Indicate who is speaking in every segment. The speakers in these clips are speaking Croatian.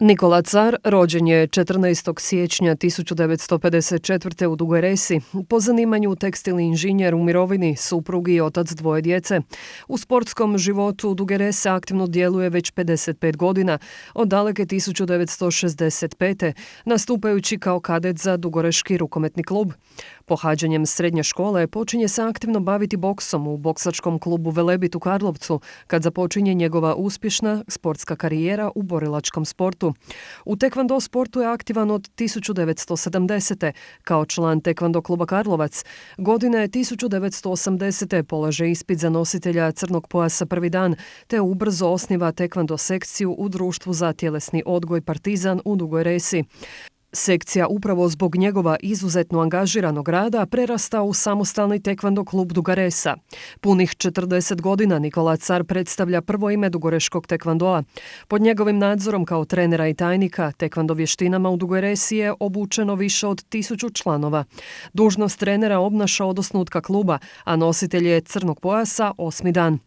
Speaker 1: Nikola Car rođen je 14. siječnja 1954. u Dugoj Resi. Po zanimanju tekstilni inženjer u mirovini, suprug i otac dvoje djece. U sportskom životu Duge Rese aktivno djeluje već 55 godina, od daleke 1965. nastupajući kao kadet za Dugoreški rukometni klub. Pohađanjem srednje škole počinje se aktivno baviti boksom u boksačkom klubu Velebit u Karlovcu, kad započinje njegova uspješna sportska karijera u borilačkom sportu. U tekvando sportu je aktivan od 1970. kao član tekvando kluba Karlovac. Godine 1980. polaže ispit za nositelja crnog pojasa prvi dan, te ubrzo osniva tekvando sekciju u društvu za tjelesni odgoj Partizan u Dugoj Resi. Sekcija upravo zbog njegova izuzetno angažiranog rada prerasta u samostalni tekvando klub Duga Resa. Punih 40 godina Nikola Car predstavlja prvo ime dugoreškog tekvandoa. Pod njegovim nadzorom kao trenera i tajnika tekvando vještinama u Dugoj Resi je obučeno više od 1000 članova. Dužnost trenera obnaša od osnutka kluba, a nositelj je crnog pojasa 8. dan.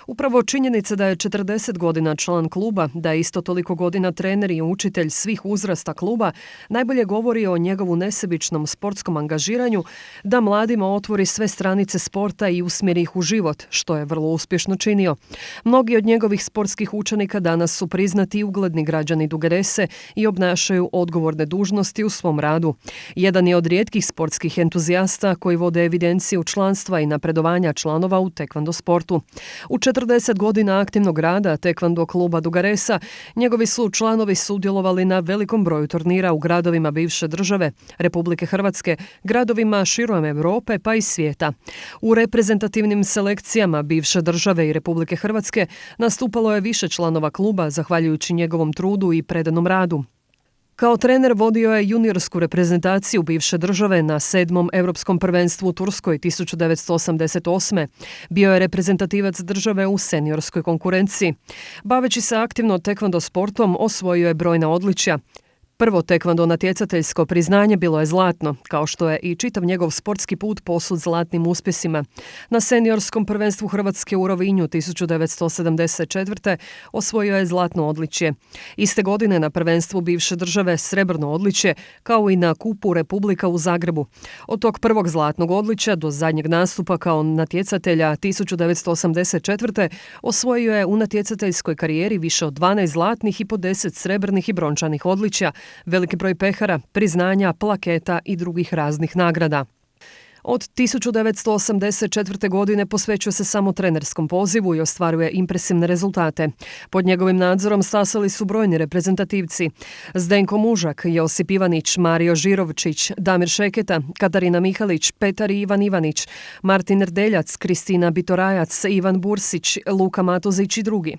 Speaker 1: Upravo činjenica da je 40 godina član kluba, da je isto toliko godina trener i učitelj svih uzrasta kluba, najbolje govori o njegovu nesebičnom sportskom angažiranju da mladima otvori sve stranice sporta i usmjeri ih u život, što je vrlo uspješno činio. Mnogi od njegovih sportskih učenika danas su priznati i ugledni građani Duge Rese i obnašaju odgovorne dužnosti u svom radu. Jedan je od rijetkih sportskih entuzijasta koji vode evidenciju članstva i napredovanja članova u tekvando sportu. U 40 godina aktivnog rada tekvando kluba Duga Resa njegovi su članovi sudjelovali na velikom broju turnira u gradovima bivše države, Republike Hrvatske, gradovima širom Europe pa i svijeta. U reprezentativnim selekcijama bivše države i Republike Hrvatske nastupalo je više članova kluba zahvaljujući njegovom trudu i predanom radu. Kao trener vodio je juniorsku reprezentaciju bivše države na 7. Europskom prvenstvu u Turskoj 1988. Bio je reprezentativac države u seniorskoj konkurenciji. Baveći se aktivno tekvando sportom osvojio je brojna odličja. Prvo tekvando natjecateljsko priznanje bilo je zlatno, kao što je i čitav njegov sportski put posut zlatnim uspjesima. Na seniorskom prvenstvu Hrvatske u Rovinju 1974. osvojio je zlatno odličje. Iste godine na prvenstvu bivše države srebrno odličje, kao i na Kupu Republika u Zagrebu. Od tog prvog zlatnog odličja do zadnjeg nastupa kao natjecatelja 1984. osvojio je u natjecateljskoj karijeri više od 12 zlatnih i po 10 srebrnih i brončanih odličja, veliki broj pehara, priznanja, plaketa i drugih raznih nagrada. Od 1984. godine posvećuje se samo trenerskom pozivu i ostvaruje impresivne rezultate. Pod njegovim nadzorom stasali su brojni reprezentativci: Zdenko Mužak, Josip Ivanić, Mario Žirovčić, Damir Šeketa, Katarina Mihalić, Petar i Ivan Ivanić, Martin Rdeljac, Kristina Bitorajac, Ivan Bursić, Luka Matozić i drugi.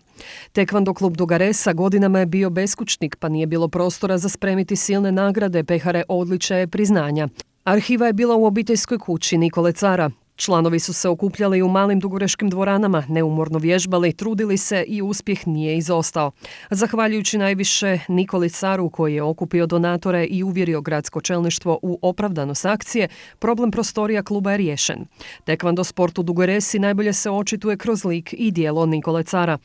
Speaker 1: Tekvando klub Duga Resa godinama je bio beskućnik, pa nije bilo prostora za spremiti silne nagrade, pehare, odličja i priznanja. Arhiva je bila u obiteljskoj kući Nikole Cara. Članovi su se okupljali u malim dugoreškim dvoranama, neumorno vježbali, trudili se i uspjeh nije izostao. Zahvaljujući najviše Nikoli Caru koji je okupio donatore i uvjerio gradsko čelništvo u opravdanost akcije, problem prostorija kluba je riješen. Tekvando sport u Dugoj Resi najbolje se očituje kroz lik i djelo Nikole Cara.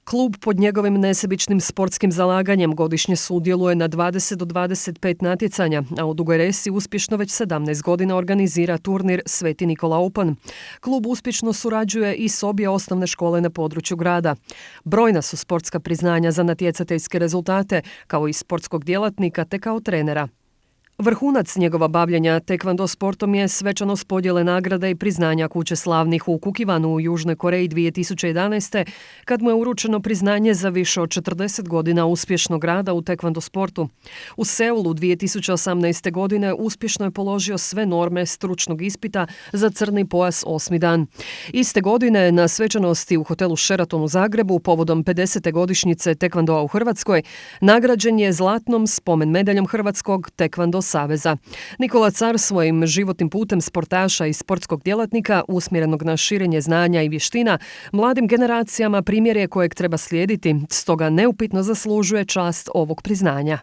Speaker 1: Klub pod njegovim nesebičnim sportskim zalaganjem godišnje sudjeluje na 20 do 25 natjecanja, a u Dugoj Resi uspješno već 17 godina organizira turnir Sveti Nikola Open. Klub uspješno surađuje i s obje osnovne škole na području grada. Brojna su sportska priznanja za natjecateljske rezultate, kao i sportskog djelatnika te kao trenera. Vrhunac njegova bavljenja tekvando sportom je svečanost podjele nagrada i priznanja Kuće slavnih u Kukivanu u Južnoj Koreji 2011. kad mu je uručeno priznanje za više od 40 godina uspješnog rada u tekvando sportu. U Seulu 2018. godine uspješno je položio sve norme stručnog ispita za crni pojas 8. dan. Iste godine na svečanosti u hotelu Sheraton u Zagrebu povodom 50. godišnjice tekvandoa u Hrvatskoj nagrađen je zlatnom spomen medaljom Hrvatskog tekvando saveza. Nikola Car svojim životnim putem sportaša i sportskog djelatnika usmjerenog na širenje znanja i vještina mladim generacijama primjer je kojeg treba slijediti, stoga neupitno zaslužuje čast ovog priznanja.